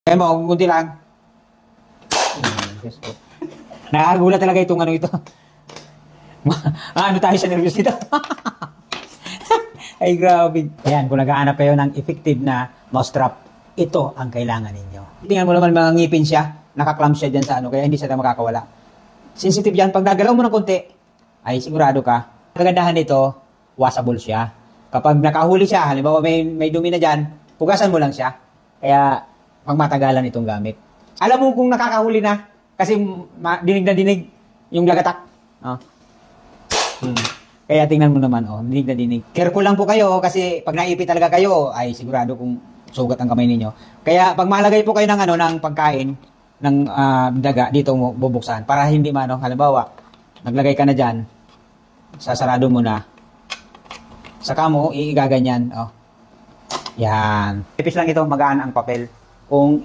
Kaya mo, kunti lang. Nakakagulat talaga itong ano ito. Ano tayo sa nervous dito? Ay, grabe. Ayan, kung naghahanap kayo ng effective na mousetrap, ito ang kailangan ninyo. Tingnan mo naman mga ngipin siya, nakaklamp siya dyan sa ano, kaya hindi siya makakawala. Sensitive yan, pag nagalaw mo ng konti, ay sigurado ka. Kagandahan nito, washable siya. Kapag nakahuli siya, halimbawa may dumi na dyan, pugasan mo lang siya. Kaya, magmatagalan itong gamit. Alam mo kung nakakahuli na, kasi dinig na dinig yung lagatak. Oh. Kaya tingnan mo naman, oh, dinig na dinig. Careful lang po kayo kasi pag naipit talaga kayo, ay sigurado kung sugat ang kamay ninyo. Kaya pag malagay po kayo ng ano ng pagkain ng daga dito mo bubuksan para hindi mano, halimbawa, naglagay ka na diyan, sasarado mo na. Saka mo igaganyan, oh. Yan. Tipis lang ito, magaan ang papel. Kung